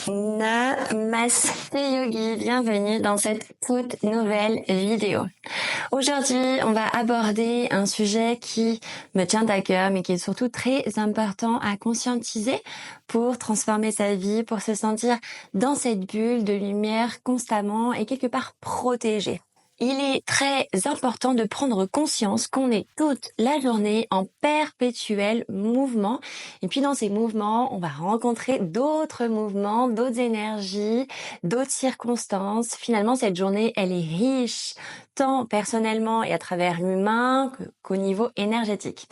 Namaste Yogi, bienvenue dans cette toute nouvelle vidéo. Aujourd'hui, on va aborder un sujet qui me tient à cœur, mais qui est surtout très important à conscientiser pour transformer sa vie, pour se sentir dans cette bulle de lumière constamment et quelque part protégé. Il est très important de prendre conscience qu'on est toute la journée en perpétuel mouvement. Et puis dans ces mouvements, on va rencontrer d'autres mouvements, d'autres énergies, d'autres circonstances. Finalement, cette journée, elle est riche, tant personnellement et à travers l'humain qu'au niveau énergétique.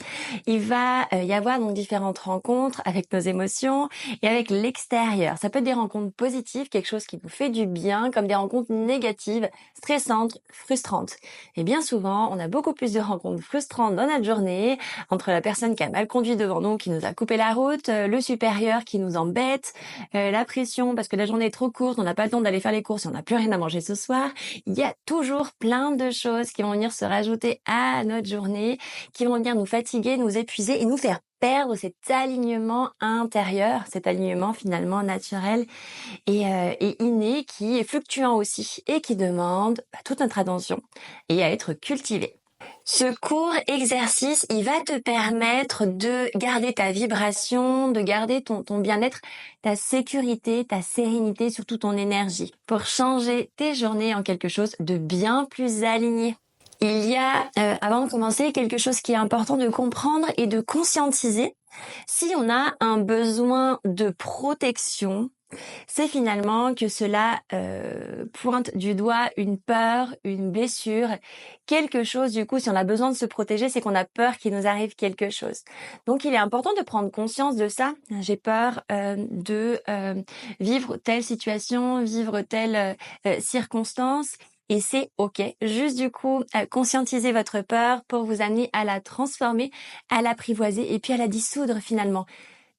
Il va y avoir donc différentes rencontres avec nos émotions et avec l'extérieur. Ça peut être des rencontres positives, quelque chose qui nous fait du bien, comme des rencontres négatives, stressantes, frustrantes. Et bien souvent, on a beaucoup plus de rencontres frustrantes dans notre journée, entre la personne qui a mal conduit devant nous, qui nous a coupé la route, le supérieur qui nous embête, la pression parce que la journée est trop courte, on n'a pas le temps d'aller faire les courses et on n'a plus rien à manger ce soir. Il y a toujours plein de choses qui vont venir se rajouter à notre journée, qui vont venir nous fatiguer, nous épuiser et nous faire perdre cet alignement intérieur, cet alignement finalement naturel et inné qui est fluctuant aussi et qui demande toute notre attention et à être cultivé. Ce court exercice, il va te permettre de garder ta vibration, de garder ton bien-être, ta sécurité, ta sérénité, surtout ton énergie, pour changer tes journées en quelque chose de bien plus aligné. Il y a, avant de commencer, quelque chose qui est important de comprendre et de conscientiser. Si on a un besoin de protection, c'est finalement que cela pointe du doigt une peur, une blessure, quelque chose. Du coup, si on a besoin de se protéger, c'est qu'on a peur qu'il nous arrive quelque chose. Donc, il est important de prendre conscience de ça. J'ai peur de vivre telle situation, vivre telle circonstance. Et c'est OK. Juste du coup, conscientiser votre peur pour vous amener à la transformer, à l'apprivoiser et puis à la dissoudre finalement.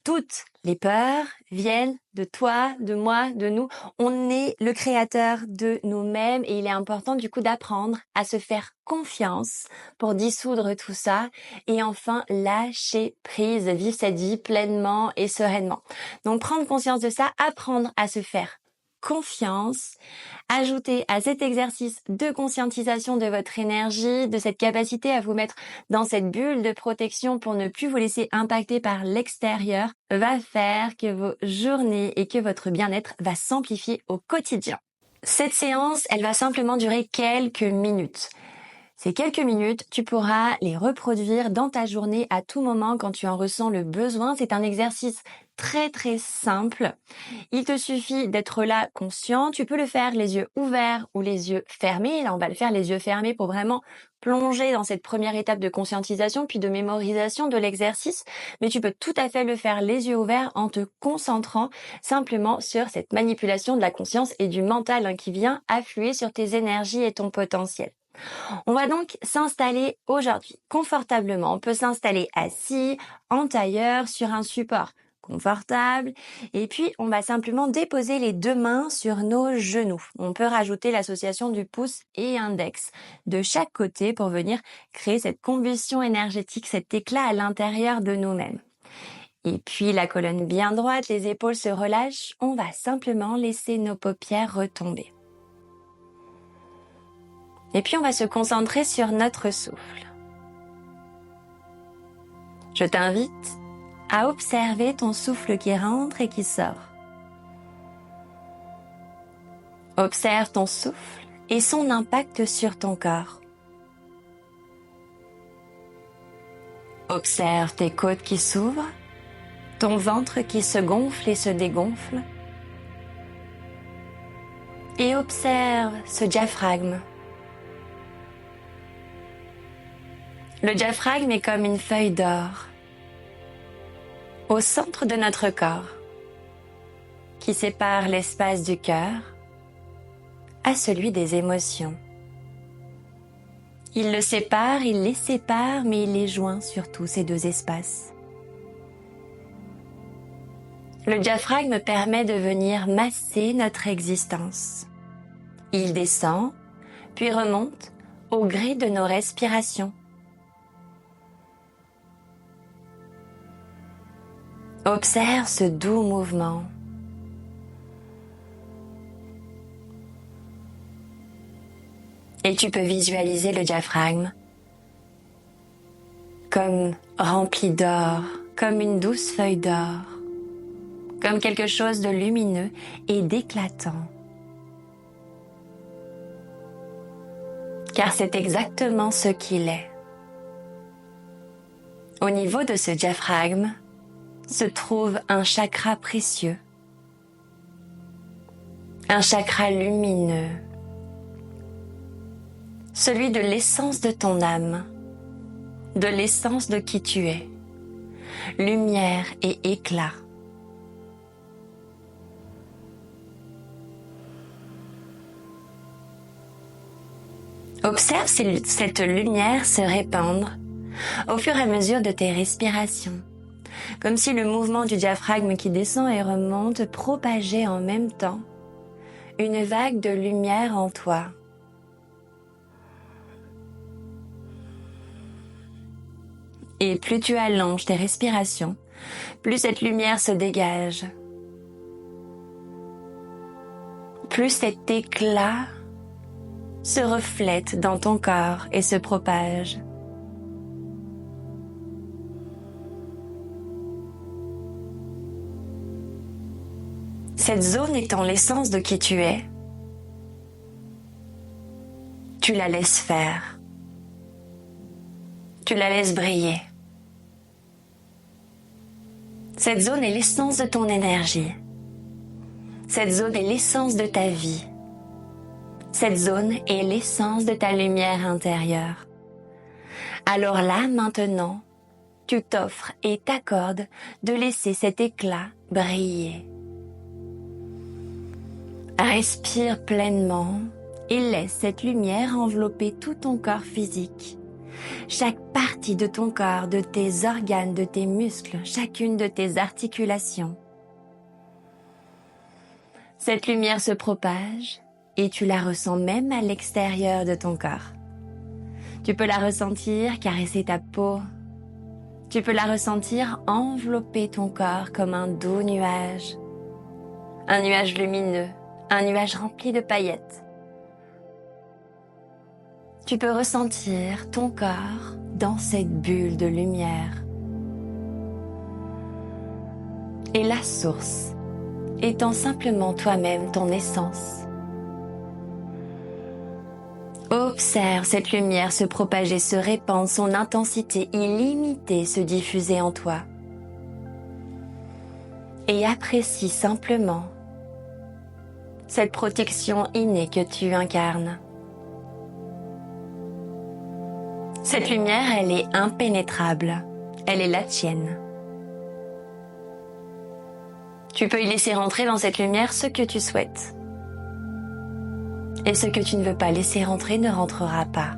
Toutes les peurs viennent de toi, de moi, de nous. On est le créateur de nous-mêmes et il est important du coup d'apprendre à se faire confiance pour dissoudre tout ça et enfin lâcher prise, vivre cette vie pleinement et sereinement. Donc prendre conscience de ça, apprendre à se faire confiance, ajouter à cet exercice de conscientisation de votre énergie, de cette capacité à vous mettre dans cette bulle de protection pour ne plus vous laisser impacter par l'extérieur, va faire que vos journées et que votre bien-être va s'amplifier au quotidien. Cette séance, elle va simplement durer quelques minutes. Ces quelques minutes, tu pourras les reproduire dans ta journée à tout moment quand tu en ressens le besoin. C'est un exercice très très simple. Il te suffit d'être là conscient. Tu peux le faire les yeux ouverts ou les yeux fermés. Là, on va le faire les yeux fermés pour vraiment plonger dans cette première étape de conscientisation puis de mémorisation de l'exercice. Mais tu peux tout à fait le faire les yeux ouverts en te concentrant simplement sur cette manipulation de la conscience et du mental qui vient affluer sur tes énergies et ton potentiel. On va donc s'installer aujourd'hui confortablement. On peut s'installer assis, en tailleur, sur un support confortable. Et puis, on va simplement déposer les deux mains sur nos genoux. On peut rajouter l'association du pouce et index de chaque côté pour venir créer cette combustion énergétique, cet éclat à l'intérieur de nous-mêmes. Et puis, la colonne bien droite, les épaules se relâchent. On va simplement laisser nos paupières retomber. Et puis, on va se concentrer sur notre souffle. Je t'invite à observer ton souffle qui rentre et qui sort. Observe ton souffle et son impact sur ton corps. Observe tes côtes qui s'ouvrent, ton ventre qui se gonfle et se dégonfle. Et observe ce diaphragme. Le diaphragme est comme une feuille d'or au centre de notre corps qui sépare l'espace du cœur à celui des émotions. Il le sépare, il les sépare, mais il les joint surtout, ces deux espaces. Le diaphragme permet de venir masser notre existence. Il descend, puis remonte au gré de nos respirations. Observe ce doux mouvement. Et tu peux visualiser le diaphragme comme rempli d'or, comme une douce feuille d'or, comme quelque chose de lumineux et d'éclatant. Car c'est exactement ce qu'il est. Au niveau de ce diaphragme se trouve un chakra précieux, un chakra lumineux, celui de l'essence de ton âme, de l'essence de qui tu es, lumière et éclat. Observe cette lumière se répandre au fur et à mesure de tes respirations, comme si le mouvement du diaphragme qui descend et remonte propageait en même temps une vague de lumière en toi. Et plus tu allonges tes respirations, plus cette lumière se dégage. Plus cet éclat se reflète dans ton corps et se propage. Cette zone étant l'essence de qui tu es, tu la laisses faire. Tu la laisses briller. Cette zone est l'essence de ton énergie. Cette zone est l'essence de ta vie. Cette zone est l'essence de ta lumière intérieure. Alors là, maintenant, tu t'offres et t'accordes de laisser cet éclat briller. Respire pleinement et laisse cette lumière envelopper tout ton corps physique. Chaque partie de ton corps, de tes organes, de tes muscles, chacune de tes articulations. Cette lumière se propage et tu la ressens même à l'extérieur de ton corps. Tu peux la ressentir caresser ta peau. Tu peux la ressentir envelopper ton corps comme un doux nuage. Un nuage lumineux, un nuage rempli de paillettes. Tu peux ressentir ton corps dans cette bulle de lumière. Et la source étant simplement toi-même, ton essence. Observe cette lumière se propager, se répandre, son intensité illimitée se diffuser en toi. Et apprécie simplement cette protection innée que tu incarnes. Cette lumière, elle est impénétrable. Elle est la tienne. Tu peux y laisser rentrer dans cette lumière ce que tu souhaites. Et ce que tu ne veux pas laisser rentrer ne rentrera pas.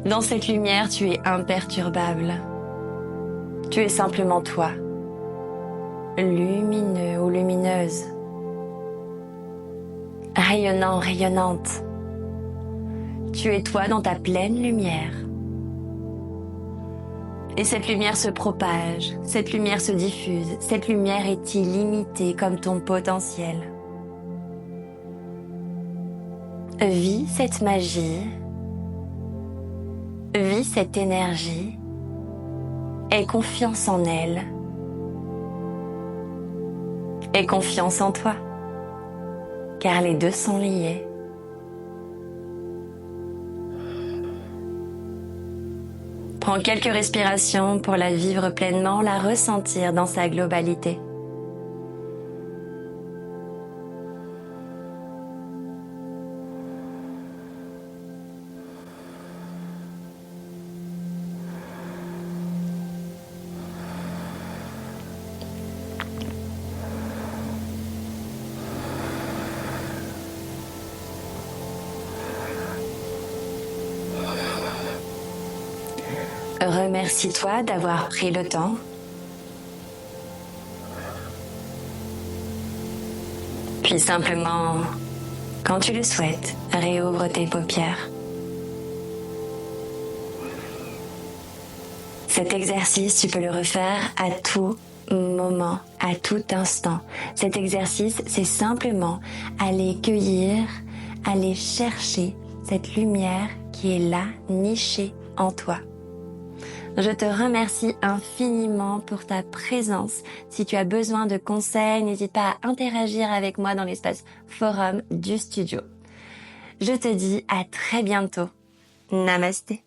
Dans cette lumière, tu es imperturbable. Tu es simplement toi. Lumineux ou lumineuse. Rayonnant, rayonnante. Tu es toi dans ta pleine lumière. Et cette lumière se propage, cette lumière se diffuse, cette lumière est illimitée comme ton potentiel. Vis cette magie, vis cette énergie, aie confiance en elle, aie confiance en toi, car les deux sont liés. Prends quelques respirations pour la vivre pleinement, la ressentir dans sa globalité. Remercie-toi d'avoir pris le temps. Puis simplement, quand tu le souhaites, réouvre tes paupières. Cet exercice, tu peux le refaire à tout moment, à tout instant. Cet exercice, c'est simplement aller cueillir aller chercher cette lumière qui est là, nichée en toi. Je te remercie infiniment pour ta présence. Si tu as besoin de conseils, n'hésite pas à interagir avec moi dans l'espace forum du studio. Je te dis à très bientôt. Namasté.